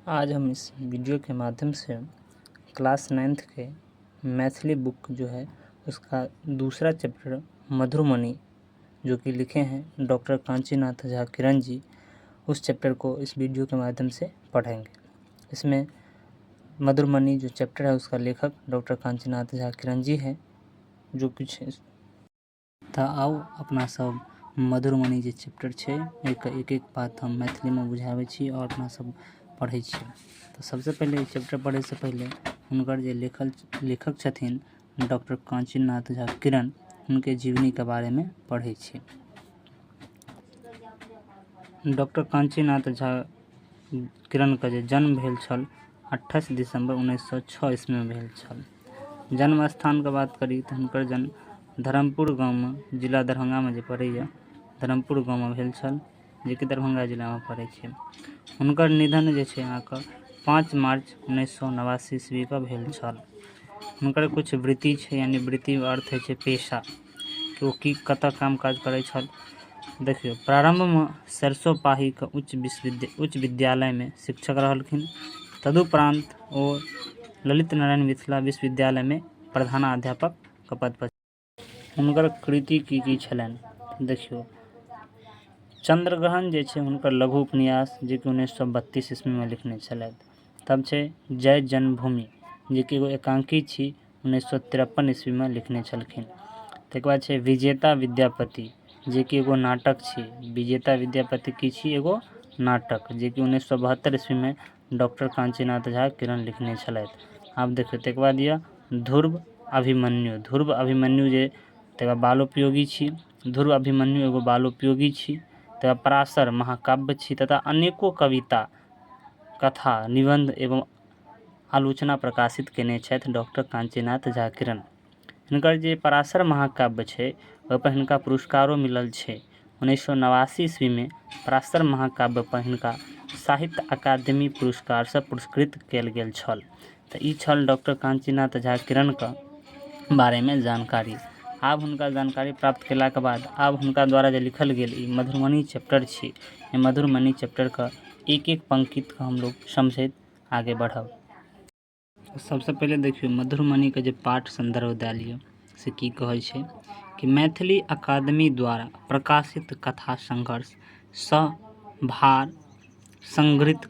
आज हम इस वीडियो के माध्यम से क्लास 9th के मैथिली बुक जो है उसका दूसरा चैप्टर मधुरमणि जो कि लिखे हैं डॉक्टर कांचीनाथ झा किरण जी, उस चैप्टर को इस वीडियो के माध्यम से पढ़ेंगे। इसमें मधुरमणि जो चैप्टर है उसका लेखक डॉक्टर कांचीनाथ झा किरण जी है। जो कुछ था आओ अपना सब मधुरमणि जे चैप्टर छै एक एक बात हम मैथिली में बुझाबै छी और अपना सब पढ़ै छी। तो सबसे पहले चैप्टर पढ़े से पहले हुनकर जे लेखक छथिन डॉक्टर कांचीनाथ झा किरण, उनके जीवनी के बारे में पढ़ै छी। डॉक्टर कांचीनाथ झा किरण का जे जन्म भेल छल 28 दिसंबर 1906 ईस्वी में भेल छल। जन्म स्थान के बात करी तो हुनकर जन्म धर्मपुर गाँव में, जिला दरभंगा में जे पड़ैया धर्मपुर गाँव में भेल छल, जे कि दरभंगा जिला में पड़ै छै। हुनकर निधन जे छै अहाँके 5 मार्च 1989 ईस्वी का भेल छल। हुनकर कुछ वृत्ति छै, यानी वृत्ति अर्थ है पेशा, कि ओ की कतऽ काम काज करै छल। देखियो, प्रारंभ में सरसोपाही के उच्च विद्यालय में शिक्षक रहलखिन। तदुपरांत ओ ललित नारायण मिथिला विश्वविद्यालय में प्रधानाध्यापक के पद पर। हुनकर कृति की छलनि देखियो, चंद्रग्रहण जे छै हुनकर लघु उपन्यास, जे कि 1932 ईस्वी में लिखने छलथि। तब छै जय जन्मभूमि, जे कि एगो एकांकी छी, 1953 ईस्वी में लिखने छलखिन। तकर बाद छै विजेता विद्यापति, जे कि एगो नाटक छी। विजेता विद्यापति की छी? एगो नाटक, जे कि 1972 ईस्वी में डॉक्टर कांचीनाथ झा किरण लिखने छलथि। आब देखियो तकर बाद यह ध्रुव अभिमन्यु। ध्रुव अभिमन्यु जे तकर बालोपयोगी छी। ध्रुव अभिमन्यु एगो बालोपयोगी छी। तकर पराशर महाकाव्य छी, तथा अनेको कविता, कथा, निबंध एवं आलोचना प्रकाशित केने छथि डॉक्टर कांचीनाथ झा किरण। हिनकर जे पराशर महाकाव्य छै ओहिपर हिनका पुरस्कारो मिलल छै। 1989 ईस्वी में पराशर महाकाव्य पर हिनका साहित्य अकादमी पुरस्कार से पुरस्कृत कयल गेल छल। तो ई छल डॉक्टर कांचीनाथ झा किरण के बारे में जानकारी। आब हुनका जानकारी प्राप्त केला के बाद आब हुनका द्वारा जे लिखल गेल ई मधुरमणि चैप्टर छी, ई मधुरमणि चैप्टर का एक एक पंक्ति के हम लोग समझैत आगे बढ़ब। सबसे पहले देखियो मधुरमणि के जे पाठ संदर्भ दे लियो से की कहै छै कि मैथिली अकादमी द्वारा प्रकाशित कथा संघर्ष भार संग्रहित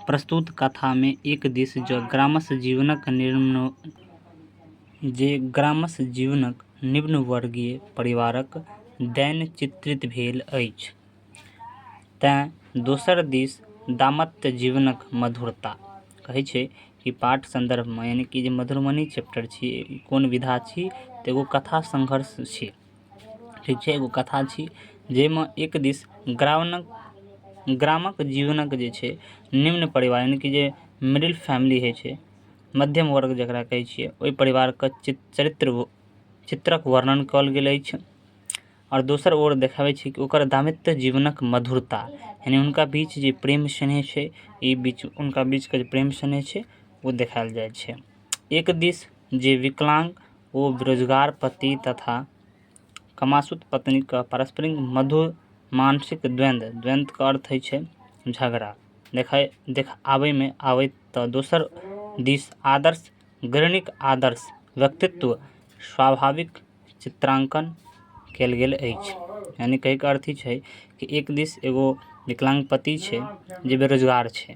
प्रस्तुत कथा में एक दिस जो ग्रामस्य जीवनक निम्न वर्गीय परिवारक दैन चित्रित भेल अछि, तैं दोसर दिस दाम्पत्य जीवनक मधुरता। कहै छै कि पाठ संदर्भ में, यानी कि जे मधुरमणि चैप्टर छी कोन विधा छी, तो एगो कथा संघर्ष छी। ठीक छै, एगो कथा छी जेमे एक दिस ग्रामक जीवनक जे छै निम्न परिवार, यानी कि जे मिडिल फैमिली है छै, मध्यम वर्ग जकरा कहै छियै, ओहि परिवार के चित्रक वर्णन कयल गेल अछि। और दोसर ओर देखाबै छै कि ओकर दाम्पत्य जीवनक मधुरता, यानी उनका बीच जे प्रेम स्नेह छै, उनका बीच के जे प्रेम स्नेह छै वो देखायल जाय छै। एक दिस जे विकलांग ओ बेरोजगार पति तथा कमासुत पत्नी का पारस्परिक मधुर मानसिक द्वंद्व का अर्थ है छै झगड़ा आबै में आबै, तो दोसर दिस आदर्श गृहिणीक आदर्श व्यक्तित्व स्वाभाविक चित्रांकन कयल गेल अछि। यानी कहे के अर्थ ई छै कि एक दिस एगो विकलांग पति छै जे बेरोजगार छै,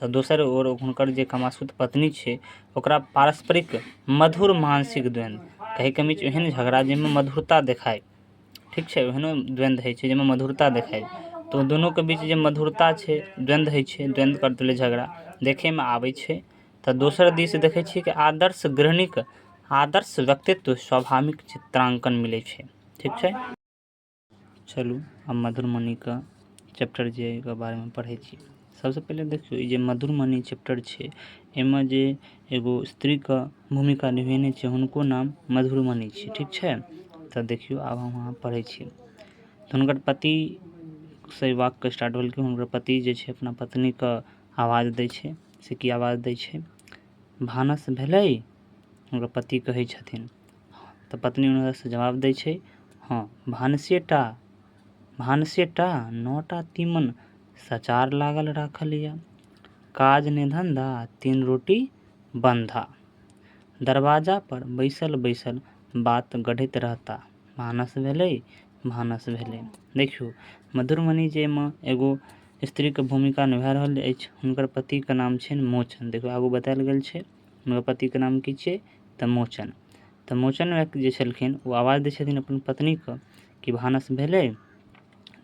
तो दोसर ओर हुनकर जे कमासुत पत्नी छै ओकरा पारस्परिक मधुर मानसिक द्वंद्व, कहे के बीच एहन झगड़ा जाहिमे मधुरता देखाय। ठीक छै, ओहनो द्वंद्व है छै जाहिमे मधुरता देखाय। तो दोनों के बीच जे मधुरता छै, द्वंद्व है छै, द्वंद्व करते ले झगड़ा देखे में आबै छै। तो दोसर दिस देखे छियै कि आदर्श गृहिणीक आदर्श व्यक्तित्व स्वाभाविक चित्रांकन मिले छै। ठीक छै, चलू अब मधुरमणि का चैप्टर जे के बारे में पढ़े छी। सबसे पहले देखियो ये मधुरमणि चैप्टर छै, एमे जे एगो स्त्री का भूमिका निभेने छै हुनको नाम मधुरमणि छै। ठीक छै, तो देखियो अब हम वहाँ पढ़े छी। तो हुनकर पति से वाक्य स्टार्ट भेल कि हुनकर पति जे छै अपना पत्नी का आवाज दै छै। से की आवाज दै छै? भानस भेलै? हुनकर पति कहै छथिन। तो पत्नी उनका से जवाब दै छै, हाँ भानसेटा 9टा तीमन सचार लागल राखल या। काज ने धंधा तीन रोटी बंधा। दरवाजा पर बैसल बैसल बात गढ़ैत रहता। भानस भेलै भानस भेलै। देखियौ मधुरमणि जाहिमे एगो स्त्रीके भूमिका निभा रहल अछि। हुनकर पतिके नाम छनि मोचन। देखियौ आगू बतायल गेल छै हुनकर पतिके नाम की छियै तऽ मोचन। तऽ मोचन व्यक्ति जे छलखिन ओ आवाज दै छथिन अपन पत्नीके कि भानस भेलै।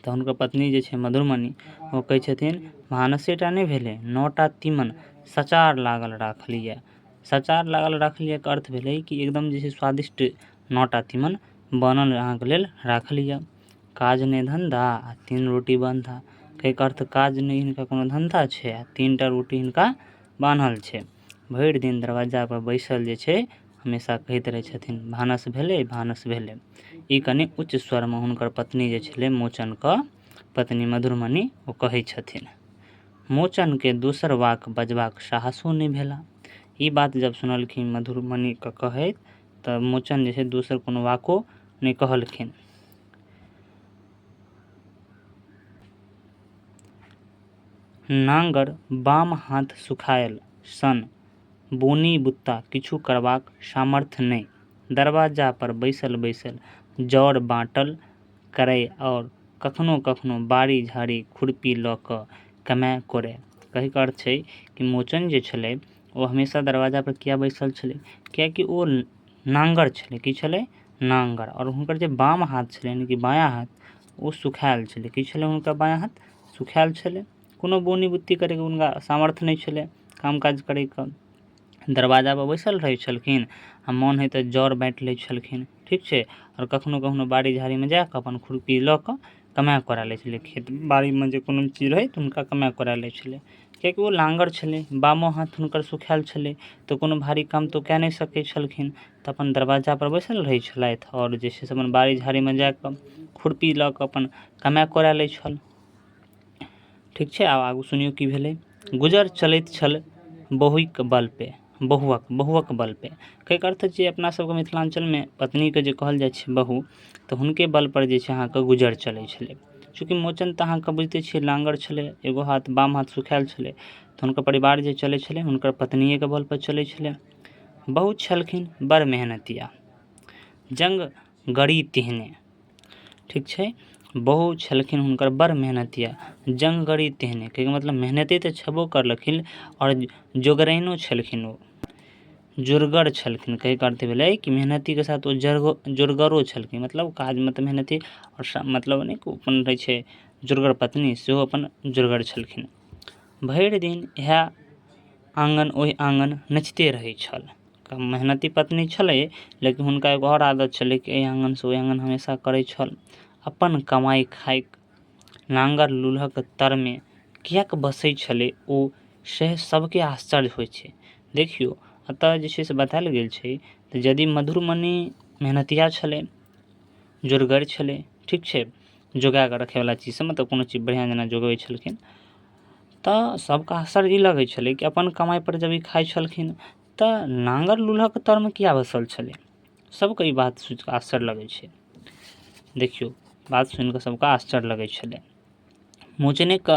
तऽ हुनकर पत्नी जे छै मधुरमणि ओ कहै छथिन भानसेटा नहि भेलै 9टा तीमन सचार लागल राखलिए। सचार लागल राखलिए के अर्थ भेलै कि एकदम जे छै स्वादिष्ट 9टा तीमन बनल अहाँके लेल राखल यऽ। काज नहि धंधा आ 3 रोटी बंधा। कहैके अर्थ काज नहि हिनका कोनो धंधा छै आ 3टा रोटी हिनका बान्हल छै। भरि दिन दरवाजा पर बैसल जे छै हमेशा कहैत रहै छथिन भानस भेलै भानस भेलै। ई कनि उच्च स्वरमे हुनकर पत्नी जे छलै मोचनके पत्नी मधुरमणि ओ कहै छथिन। मोचनके दोसर वाक बजबाक साहसो नहि भेला। ई बात जब सुनलखिन मधुरमणिके कहैत तऽ मोचन जे छै दोसर कोनो वाको नहि कहलखिन। नांगर बाम हाथ सुखायल सन बोनी बुत्ता किछु करबाक सामर्थ्य नहि। दरवाजा पर बैसल बैसल जौर बाँटल करय और कखनो कखनो बाड़ी झाड़ी खुरपी लऽ कऽ कमाए करे। कहैके अर्थ छै कि मोचन जे छलै ओ हमेशा दरवाजा पर किया बैसल छलै कियाकि ओ नांगर छलै। की छलै नांगर। और हुनकर जे बाम हाथ छलै यानी कि बायाँ हाथ ओ सुखायल छलै। की छलै हुनकर बायाँ हाथ सुखायल छलै। कोनो बोनी बुत्ती करैके हुनका सामर्थ्य नहि छलै काम काज करैके। दरवाजा पर बैसल रहै छलखिन आ मोन होइ तऽ जौर बाँटि लै छलखिन। ठीक छै। और कखनो कखनो बाड़ी झाड़ीमे जा कऽ अपन खुरपी लऽ कऽ कमाए करा लै छलै। खेत बाड़ीमे जे कोनो चीज रहै तऽ हुनका कमाए करा लै छलै कियाकि ओ लांगर छलै बामो हाथ हुनकर सुखायल छलै तऽ कोनो भारी काम तो कए नहि सकै छलखिन। तऽ अपन दरवाजा पर बैसल रहै छलथि और जे छै से अपन बाड़ी झाड़ीमे जा कऽ खुरपी लऽ कऽ अपन कमाए करा लै छल। ठीक छै। आब आगू सुनियौ की भेलै। गुजर चलैत छल बहुक बल पे बहुक बल पे। कहैके अर्थ छै अपना सबके मिथिलाञ्चलमे पत्नीके जे कहल जाइ छै बहु तऽ हुनके बल पर जे छै अहाँके गुजर चलै छलै। चूँकि मोचन तऽ अहाँके बुझिते छियै लांगर छलै एगो हाथ बाम हाथ सुखायल छलै तऽ हुनकर परिवार जे चलै छलै हुनकर पत्नियेके बल पर चलै छलै। बहुत छलखिन बड़ मेहनतिया जंग गड़ी तेहने। ठीक छै। बहु छलखिन हुनकर बड़ मेहनतिया जंग गड़ी तेहने। कहैके मतलब मेहनती तऽ छेबो करलखिन और जोगरैनो छलखिन ओ जोरगर छलखिन। कहैके अर्थ भेलै कि मेहनतीके साथ ओ जोरगरो छलखिन। मतलब काजमे तऽ मेहनती और मतलब नहि अपन रहै छै जोरगर पत्नी सेहो अपन जोरगर छलखिन। भरि दिन इएह आँगन ओहि आँगन नचिते रहै छल। मेहनती पत्नी छलै लेकिन हुनका एगो और आदत छलै कि एहि आँगनसँ ओहि आँगन हमेशा करै छल। अपन कमाइ खाइत नांगर लूलहक तरमे किएक बसै छलै ओ से सबके आश्चर्य होइ छै। देखियौ एतऽ जे छै से बतायल गेल छै तऽ यदि मधुरमणि मेहनतिया छलै जोरगर छलै ठीक छै जोगा कऽ रखैवला चीज सब मतलब कोनो चीज बढ़िआँ जेना जोगबै छलखिन तऽ सबके आश्चर्य ई लगै छलै कि अपन कमाइ पर जब ई खाइ छलखिन तऽ नांगर लूलहक तरमे किया बसल छलै। सबके ई बात सोचि कऽ आश्चर्य लगै छै। देखियौ बात सुनि कऽ सबके आश्चर्य लगै छलै। मोचनेके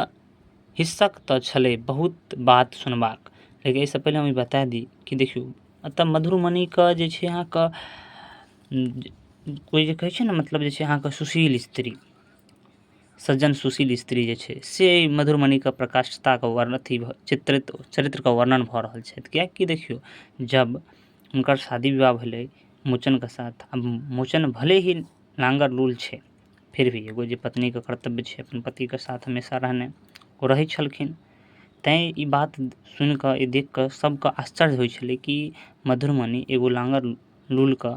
हिस्सक तऽ छलै बहुत बात सुनबाक। लेकिन एहिसँ पहिले हम ई बता दी कि देखियौ एतऽ मधुरमणिके जे छै अहाँके कोइ जे कहै छै ने मतलब जे छै अहाँके सुशील स्त्री सज्जन सुशील स्त्री जे छै से मधुरमणिके प्रकाशिताके चरित्रके वर्णन भऽ रहल छथि। कियाकि देखियौ जब हुनकर शादी विवाह भेलै मोचनके साथ आ मोचन भले ही लांगर लूल छै फिर भी एगो जे पत्नीके कर्तव्य छै अपन पतिके साथ हमेशा रहनाइ ओ रहै छलखिन। तैँ ई बात सुनि कऽ ई देख कऽ सबके आश्चर्य होइ छलै कि मधुरमणि एगो लांगर लूलके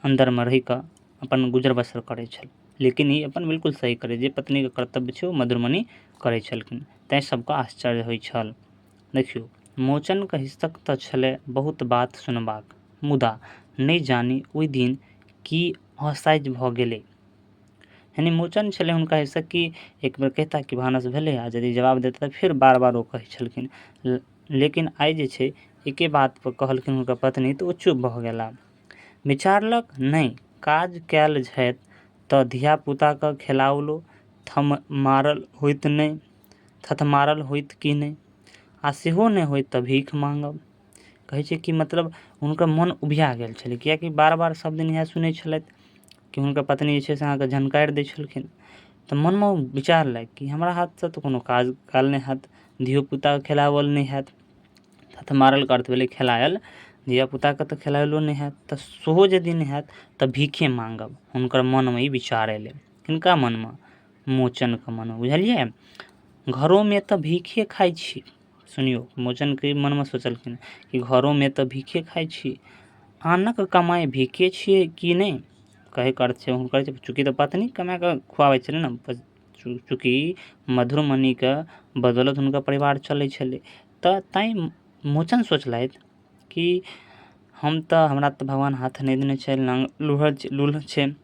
अन्दरमे रहि कऽ अपन गुजर बसर करै छल लेकिन ई अपन बिल्कुल सही करै जे पत्नीके कर्तव्य छै ओ मधुरमणि करै छलखिन। तैँ सबके आश्चर्य होइ छल। देखियौ मोचनके हिस्सक तऽ छलै बहुत बात सुनबाक मुदा नहि जानी ओहि दिन की असहज भऽ गेलै। यानी मोचन छलै हुनका हिस्सक कि एक बेर कहता कि भानस भेलै आ यदि जवाब देता तऽ फेर बार बार ओ कहै छलखिन। लेकिन आइ जे छै एके बात पर कहलखिन हुनकर पत्नी तऽ ओ चुप भऽ गेला। विचारलक नहि काज कयल जायत तऽ धियापुताके खेलाओलो थथमारल होइत कि नहि। आ सेहो नहि होय तऽ भीख माँगब। कहै छै कि मतलब हुनकर मन उबिया गेल छलै, किएकि बार बार सब दिन इएह सुनै छलथि कि हुनकर पत्नी जे छै से अहाँके झनकारि दै छलखिन। तऽ मनमे विचारलथि कि हमरा हाथसँ तऽ कोनो काज काल नहि हैत, धियोपुताके खिलाओल नहि हैत, तऽ मारल अर्थ भेलै खेलायल, धियापुताके तऽ खेलायलो नहि हैत, तऽ सेहो यदि नहि हैत तऽ भीखे माँगब। हुनकर मनमे ई विचार एलै। किनका मनमे? मोचनके मनमे, बुझलियै। घरोमे तऽ भीखे खाइ छी, सुनियौ, मोचनके मनमे सोचलखिन कि घरोमे तऽ भीखे खाइ छी, आनक कमाइ भीखे छियै कि नहि। कहैके अर्थ छै हुनकर, चूँकि तऽ पत्नी कमा कऽ खुआबै छलै ने, चूँकि मधुरमणिके बदौलत हुनकर परिवार चलै छलै, तऽ तैँ मोचन सोचलथि कि हमरा तऽ भगवान हाथ नहि देने छै, लूलहर छै,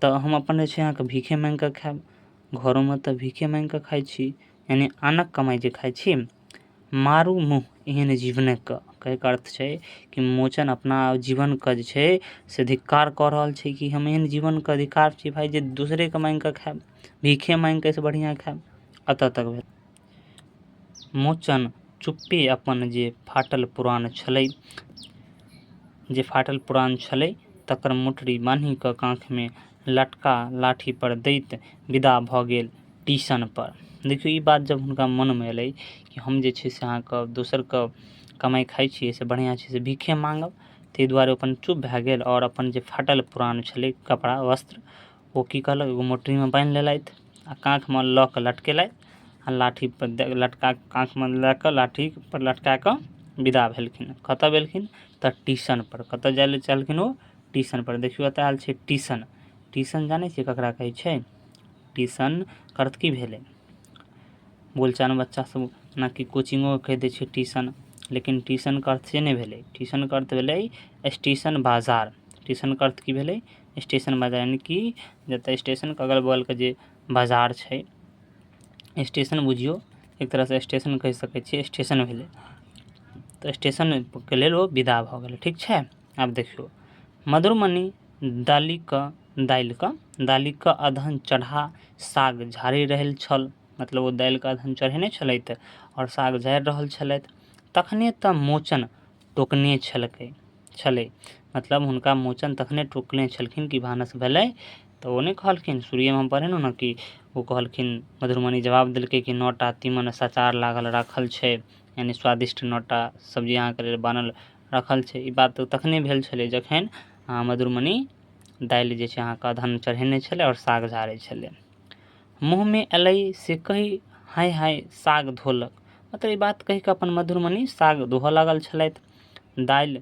तऽ हम अपन जे छै अहाँके भीखे माँगि कऽ खायब। घरोमे तऽ भीखे माँगि कऽ खाइ छी, यानी आनक कमाइ जे खाइ छी। मारू मुँह एहन जीवनके। कहैके अर्थ छै कि मोचन अपना जीवनके जे छै से धिक्कार कऽ रहल छै कि हम एहन जीवनके अधिकार छी भाय जे दोसरेके माँगि कऽ खायब, भीखे माँगि कऽ से बढ़िआँ खायब। एतऽ तक भेल। मोचन चुप्पे अपन जे फाटल पुरान छलै तकर मुठरी बान्हि कऽ काँखमे लटका लाठी पर दैत विदा भऽ गेल टीसन पर। देखियौ, ई बात जब हुनका मनमे एलै कि हम जे छै से अहाँके दोसरके कमाइ खाइ छियै से बढ़िआँ छै से भीखे माँगब, ताहि दुआरे अपन चुप भए गेल आओर अपन जे फाटल पुरान छलै कपड़ा वस्त्र ओ की कहलक, एगो मोटरीमे बान्हि लेलथि आ काँखमे लऽ कऽ लटकेलथि आ लाठी पर लटका काँखमे लऽ कऽ लाठी पर लटका कऽ विदा भेलखिन। कतऽ भेलखिन? तऽ टीसन पर। कतऽ जाय लेल चलखिन ओ? टीसन पर। देखियौ एतऽ आयल छै टीसन। टीसन जानै छियै ककरा कहै छै? टीसन के अर्थ की भेलै? बोलचालमे बच्चा सब जेनाकि कोचिंगो कहि दै छै टीसन, लेकिन टीसनके अर्थ से नहि भेलै। टीसनके अर्थ भेलै स्टेशन बाजार। टीसनके अर्थ की भेलै? स्टेशन बाजार, यानी कि जतऽ स्टेशनके अगल बगलके जे बाजार छै, स्टेशन बुझियौ, एक तरहसँ स्टेशन कहि सकै छियै, स्टेशन भेलै। तऽ स्टेशनके लेल ओ विदा भऽ गेलै, ठीक छै। आब देखियौ, मधुरमणि दालिके अधन चढ़ा साग झाड़ि रहल छल। मतलब ओ दालिके अधन चढ़ेने छलथि आओर साग झाड़ि रहल छलथि, तखने तऽ मोचन टोकने छलै। मतलब हुनका मोचन तखने टोकने छलखिन कि भानस भेलै, तऽ ओ नहि कहलखिन, शुरुएमे हम पढ़ेलहुँ ने कि ओ कहलखिन, मधुरमणि जवाब देलकै कि 9टा तीमन सचार लागल राखल छै, यानी स्वादिष्ट 9टा सब्जी अहाँके लेल बनल रखल छै। ई बात तखने भेल छलै जखन मधुरमणि दालि जे छै अहाँके अधन चढ़ेने छलै आओर साग झाड़ै छलै। मुँहमे एलै से कहि हाय हाय साग धोलक। मतलब ई बात कहि कऽ अपन मधुरमणि साग धोअ लागल छलथि। दालि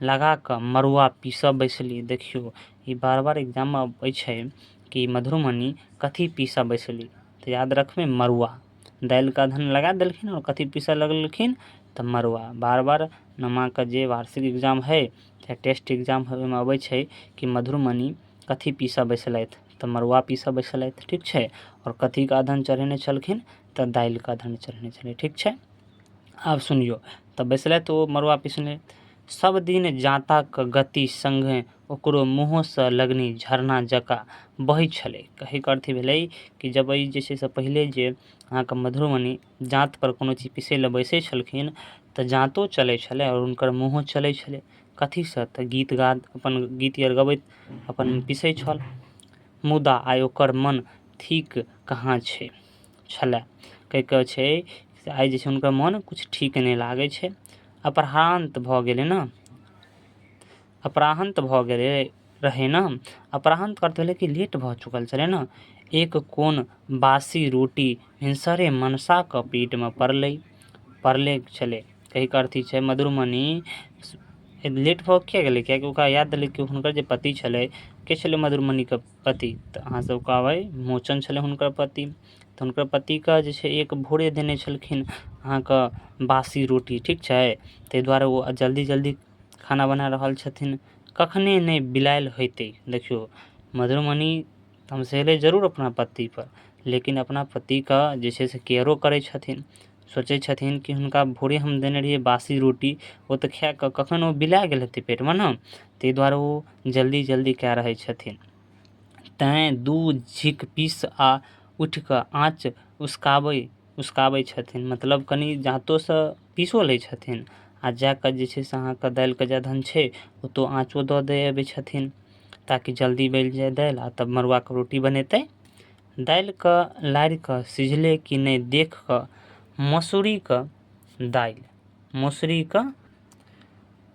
लगा कऽ मड़ुआ पीसऽ बैसली। देखियौ, ई बार बार एग्जाममे अबै छै कि मधुरमणि कथी पीसऽ बैसली, तऽ याद रखबै मड़ुआ। दालिके अधन लगा देलखिन और कथी पीसऽ लगलखिन, तऽ मड़ुआ। बार बार नमाके जे वार्षिक एग्जाम है चाहे टेस्ट एग्जाम है ओहिमे अबै छै कि मधुरमणि कथी पीसऽ बैसलथि, तऽ मड़ुआ पीसऽ बैसलथि, ठीक छै। और कथीके अधन चढ़ेने छलखिन, तऽ दालिके अधन चढ़ेने छलै, ठीक छै। आब सुनियौ, तऽ बैसलथि ओ मड़ुआ पीसने। सब दिन जाँताके गति संगे ओकरो मुँहसँ लगनी झरना जकाँ बहै छलै। कहैके अर्थ भेलै कि जब ई जे छै से पहिले जे अहाँके मधुरमणि जाँत पर कोनो चीज पीसै लए बैसै छलखिन तऽ जाँतो चलै छलै आओर हुनकर मुँहो चलै छलै। कथीसँ? तऽ अपन गीत आर गबैत अपन पीसै छल। मुदा आइ ओकर मन ठीक कहाँ छलै। कहिके छै आइ जे छै हुनकर मन कुछ ठीक नहि लागै छै। अपराह्न भऽ गेलै ने, अपराह्न भऽ गेलै रहै ने। अपराह्न अर्थ भेलै कि लेट भऽ चुकल छलै ने। एक कोन बासी रोटी भिनसरे मनसाके पेटमे पड़ले छलै। कहिके अर्थ छै मधुरमणि लेट भऽ किया गेलै, कियाकि ओकरा याद देलै कि हुनकर जे पति छलै, के छलै मधुरमणिके पति, तऽ अहाँ सब कहबै मोचन छलै हुनकर पति। तऽ हुनकर पतिके जे छै एक भोरे देने छलखिन अहाँके बासी रोटी, ठीक छै। ताहि दुआरे ओ जल्दी जल्दी खाना बना रहल छथिन। कखने नहि बिलायल होइतै। देखियौ, मधुरमणि तमसेले जरूर अपना पति पर, लेकिन अपना पतिके जे छै से केयरो करै छथिन। सोचै छथिन कि हुनका भोरे हम देने रहियै बासी रोटी, ओ तऽ खा कऽ कखन ओ बिला गेल हेतै पेटमे ने, ताहि दुआरे ओ जल्दी जल्दी कए रहै छथिन। तैँ दू झिक पीस आ उठि कऽ आँच उसकाबै उसकाबै छथिन, मतलब कनि जाँतोसँ पीसो लै छथिन आ जाकऽ जे छै से अहाँके दालिके जखन छै ओतऽ आँचो दऽ दे अबै छथिन ताकि जल्दी बनि जाय दालि, आ तब मड़ुआके रोटी बनेतै। दालिके लारिकऽ सिझले कि नहि देख कऽ मसूरीके दालि,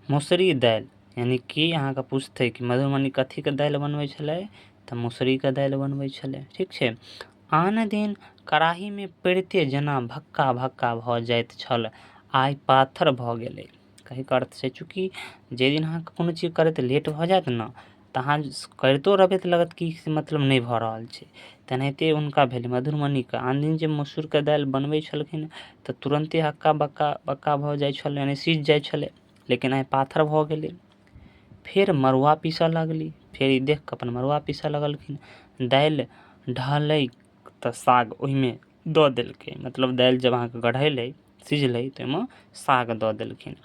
मौसरी दालि, यानी कि अहाँके पूछतै कि मधुबनी कथीके दालि बनबै छलै, तऽ मौसरीके दालि बनबै छलै। ठीक छै। आन दिन कड़ाहीमे पड़िते जेना भक्का भक्का भऽ जाइत छल, आइ पाथर भऽ गेलै। कहैके अर्थ छै चूँकि जाहि दिन अहाँके कोनो चीज करैत लेट भऽ जायत ने तऽ अहाँ करितो रहबै तऽ लागत कि मतलब नहि भऽ रहल छै। तेनाहिते हुनका भेलै मधुबनीके। आन दिन जे मसूरके दालि बनबै छलखिन तऽ तुरन्ते हक्का बक्का बक्का भऽ जाइ छलै, यानी सीझ जाइ छलै, लेकिन आइ पाथर भऽ गेलै। फेर मड़ुआ पीसऽ लगली, फेर ई देख कऽ अपन मड़ुआ पीसऽ लगलखिन। दालि ढहलै तऽ साग ओहिमे दऽ देलकै, मतलब दालि जब अहाँके गढ़ेलै सिझलै तऽ ओहिमे साग दऽ देलखिन।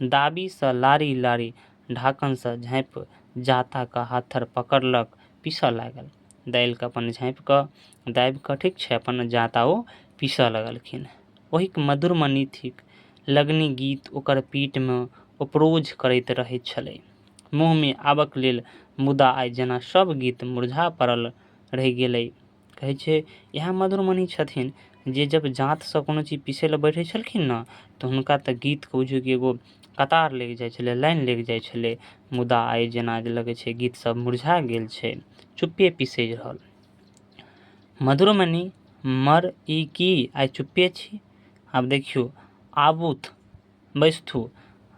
दाबीसँ लारी लारी ढाकनसँ झाँपि जाताके हाथर पकड़लक, पीसऽ लागल। दालिके अपन झाँपि कऽ दाबि कऽ ठीक छै अपन जाता ओ पीसऽ लगलखिन। ओहिक मधुरमनी थिक लगनी गीत ओकर पीठमे उपरोज करैत रहैत छलै मुँहमे आबक लेल, मुदा आइ जेना सब गीत मुरझा पड़ल रहि गेलै। कहै छै इएह मधुरमनी छथिन जे जब जाँतसँ कोनो चीज पीसै लए बैठै छलखिन ने तऽ हुनका तऽ गीतके बुझियौ कि एगो कतार लागि जाइ छलै, लाइन लागि जाइ छलै, मुदा आइ जेना लगै छै गीत सब मुरझा गेल छै, चुप्पे पीसै रहल। मधुरमनी मर ई की आइ चुप्पे छी? आब देखियौ, आबुथ बैसथू,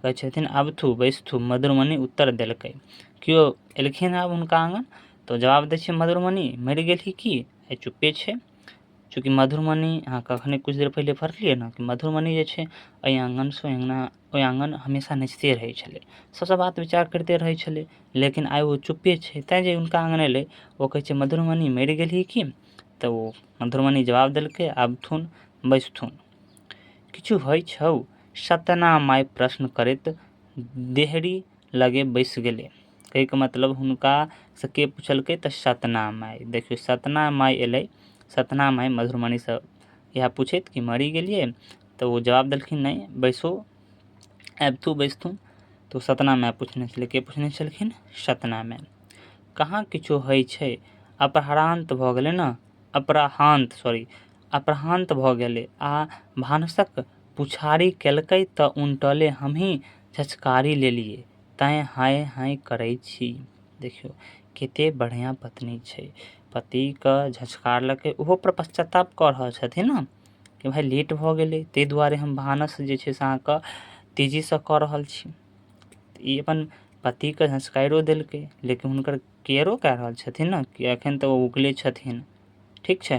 कहै छथिन आबथू बैसथू, मधुरमनी उत्तर देलकै। केओ एलखिन आब हुनका आँगन तऽ जवाब दै छै मधुरमनी मरि गेलही की आइ चुप्पे छै। चूँकि मधुरमनी अहाँके अखने किछु देर पहिले पढ़लियै ने कि मधुरमनी जे छै एहि आँगनसँ ओहि आँगन हमेशा नचिते रहै छलै, सबसँ बात विचार करिते रहै छलै, लेकिन आइ ओ चुप्पे छै। तैँ जे हुनका आँगन एलै ओ कहै छै मधुरमनी मरि गेलही की, तऽ ओ मधुरमनी जवाब देलकै आबथुन बैसथुन। किछु होइ छौ? सतना माय प्रश्न करैत देहरी लगे बैस गेलै। कहैके मतलब हुनकासँ के पुछलकै तऽ सतना माय। देखियौ सतना माय एलै, सतना माय मधुरमनीसँ इएह पूछैत कि मरि गेलियै, तऽ ओ जवाब देलखिन नहि बैसो आबिथू बैसथुन। तऽ सतना माय पूछने छलै, के पूछने छलखिन? सतना माय। कहाँ किछो होइ छै, अपराह्न भऽ गेलै ने, अपराह्न भऽ गेलै आ भानसक पुछारी केलकै तऽ उनटले हमही झचकारी लेलियै, तैँ हाय हाय करै छी। देखियौ कते बढ़िआँ पत्नी छै, पतिके झचकारलकै, ओहो पर पश्चाताप कऽ रहल छथिन ने कि भाइ लेट भऽ गेलै ताहि दुआरे हम भानस जे छै से अहाँके तेजीसँ कऽ रहल छी। ई अपन पतिके झचकारियो देलकै, लेकिन हुनकर केयरो कए रहल छथिन ने कि एखन तऽ ओ उगले छथिन। ठीक छै।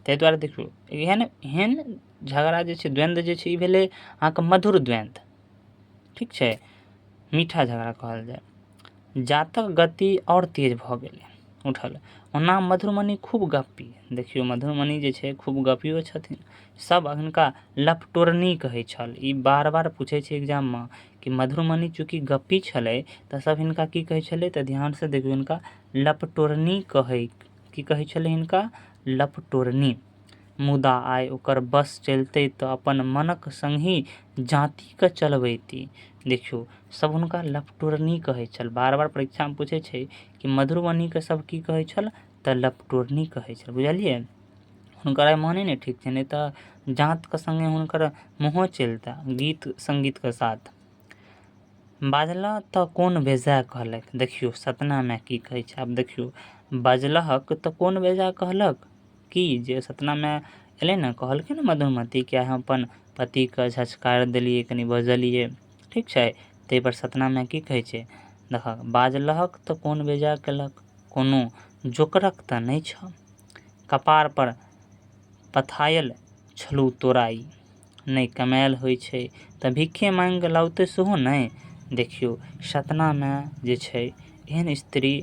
ताहि दुआरे देखियौ एहन झगड़ा जे छै, द्वन्द्व जे छै, ई भेलै अहाँके मधुर द्वन्द्व। ठीक छै, मीठा झगड़ा कहल जाय। जातक गति आओर तेज भऽ गेलै उठल। ओना मधुरमनी खूब गप्पी, देखियौ मधुरमनी जे छै खूब गप्पियो छथिन, सब हिनका लपटोरनी कहै छल। ई बार बार पूछै छै एग्जाममे कि मधुरमनी चूँकि गप्पी छलै तऽ सब हिनका की कहै छलै, तऽ ध्यानसँ देखियौ हिनका लपटोरनी की कहै छलै हिनका? लपटोरनी। मुदा आइ ओकर बस चलितै तऽ अपन मनक संगी जातिके चलबैती। देखियौ सब हुनका लपटोरनी कहै छल। बार बार परीक्षामे पूछै छै कि मधुबनीके सब की कहै छल, तऽ लपटोरनी कहै छल। बुझलियै? हुनकर आइ मोने नहि ठीक छै, नहि तऽ जातके संगे हुनकर मुँहो चलितै गीत संगीतके साथ। बाजलह तऽ कोन बेजाय कहलक। देखियौ सतना माय की कहै छै, आब देखियौ बाजलहक तऽ कोन बेजाय कहलक कि जे सतना माय एलै ने कहलकै ने मधुमती कि हम अपन पतिके झचकारि देलियै, कनि बजलियै। ठीक छै। ताहिपर सतना माय की कहै छै, देखक बाजलहक तऽ कोन बेजाय केलक, कोनो जोकरक तऽ नहि छ, कपार पर पथायल छलू तोराई, नहि कमायल होइ छै तऽ भिखे माँगि लाउते सेहो नहि। देखियौ सतना माय जे छै एहन स्त्री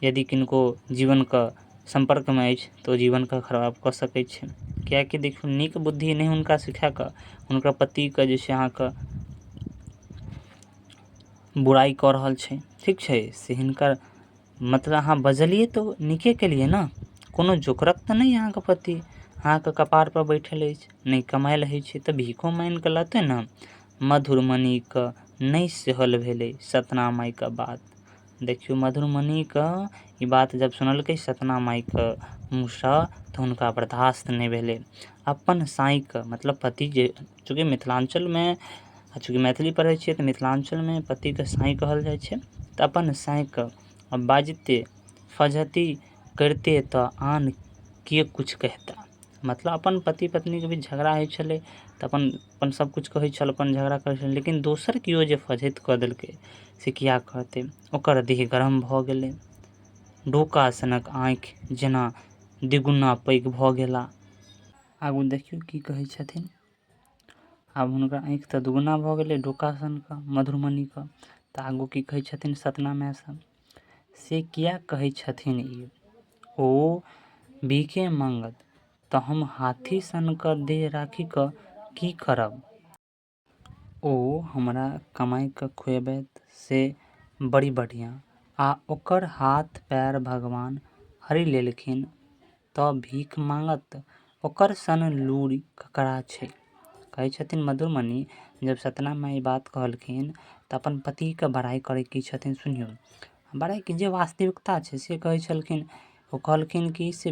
यदि किनको जीवनके सम्पर्कमे अछि तऽ ओ जीवनके खराब कऽ सकैत छै। किएकि देखियौ नीक बुद्धि नहि हुनका सिखा कऽ हुनकर पतिके जे छै अहाँके बुराइ कऽ रहल छै। ठीक छै, से हिनकर मतलब अहाँ बजलियै तऽ नीके केलियै ने, कोनो जोकरक तऽ नहि अहाँके पति। अहाँके कपारपर बैठल अछि, नहि कमायल होइ छै तऽ भीखो माँगि कऽ लेतै ने। मधुरमणिके नहि सहल भेलै सतना मायके बात। देखियौ मधुरमणिके ई बात जब सुनलकै सतना मायके मुँहसँ तऽ हुनका बर्दाश्त नहि भेलै। अपन साईके मतलब पति जे, चूँकि मिथिलाञ्चलमे चूँकि मैथिली पढ़ै छियै तऽ मिथिलाञ्चलमे पतिके साईं कहल जाइ छै। तऽ अपन साईंके बाजिते फजहती करिते तऽ आन के कुछ कहता। मतलब अपन पति पत्नीके बीच झगड़ा होइ छलै तऽ अपन सबकिछु कहै छल, अपन झगड़ा करै छल, लेकिन दोसर केओ जे फजहति कऽ देलकै से किया कहतै। ओकर देह गरम भऽ गेलै, डोका सनक आँखि जेना द्विगुना पैघ भऽ गेला। आगू देखियौ की कहै छथिन। आब हुनकर आँखि तऽ दुगुना भऽ गेलै डोका सनके मधुरमणिके। तऽ आगू की कहै छथिन सतना मायसँ, से किया कहै छथिन ई, ओ भीखे मांगत तऽ हम हाथी सनके देह राखि कऽ की करब। ओ हमरा कमाइ कऽ खुएबैत से बड़ी बढ़िआँ, आ ओकर हाथ पैर भगवान हरि लेलखिन तऽ भीख मांगत, ओकर सन लूरि ककरा छै। कहै छथिन मधुरमणि, जब सतना माय ई बात कहलखिन तऽ अपन पतिके बड़ाइ करै की छथिन सुनियौ। बड़ाइ की जे वास्तविकता छै से कहै छलखिन। ओ कहलखिन कि से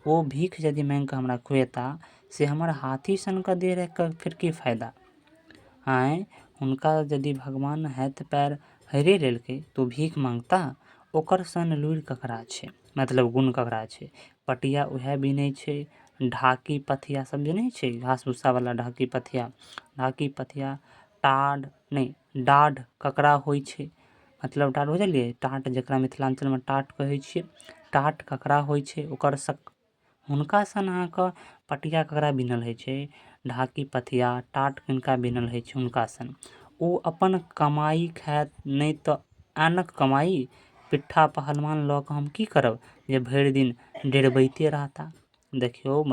ओ भीख यदि माँगि कऽ हमरा खुएता से हमर हाथी सनके देह राखि कऽ फेर की फायदा। आँय, हुनका यदि भगवान हाथ पैर हरिये लेलकै तऽ ओ भीख मांगता, ओकर सन लूरि ककरा छै, मतलब गुण ककरा छै। पटिया उएह बिनै छै, ढाकी पथिया सब जे नहि छै घास भूसावला ढाकी पथिया डाढ़ ककरा होइ छै, मतलब डाढ़ बुझलियै, टाट जकरा मिथिलाञ्चलमे टाट कहै छियै, टाट ककरा होइ छै ओकर हुनका सन अहाँके पटिया ककरा बिनल होइ छै, ढाकी पथिया टाट किनका बिनल होइ छै हुनका सन। ओ अपन कमाइ खायत नहि तऽ आनक कमाइ, पिट्ठा पहलवान लऽ कऽ हम की करब जे भरि दिन डेरबैते रहता। देखियौ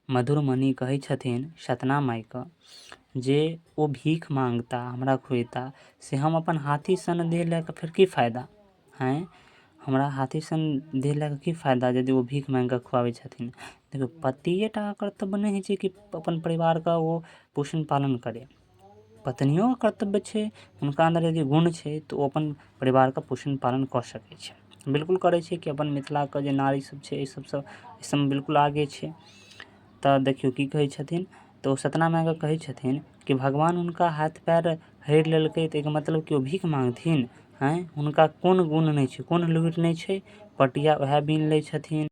मधुरमणि कहै छथिन सतना मायके जे ओ भीख मांगता हमरा खुएता से हम अपन हाथी सन देह लए कऽ फेर की फायदा। हैं, हमरा हाथी सन देह लए कऽ की फायदा यदि ओ भीख मांगि कऽ खुआबै छथिन। देखियौ पतिएटा कर्तव्य नहि होइ छै कि अपन परिवारके ओ पोषण पालन करै, पत्नियोके कर्तव्य छै, हुनका अन्दर यदि गुण छै तऽ ओ अपन परिवारके पोषण पालन कऽ सकै छै, बिल्कुल करै छै कि अपन मिथिलाके जे नारी सब छै एहि सबमे बिल्कुल आगे छै। तऽ देखियौ की कहै छथिन, तऽ ओ सतना मायके कहै छथिन कि भगवान हुनका हाथ पैर हरि लेलकै तऽ एकर मतलब कि ओ भीख मांगथिन। हैं, हुनका कोन गुण नहि छै, कोन लुरि नहि छै, पटिया उएह बीन लै छथिन।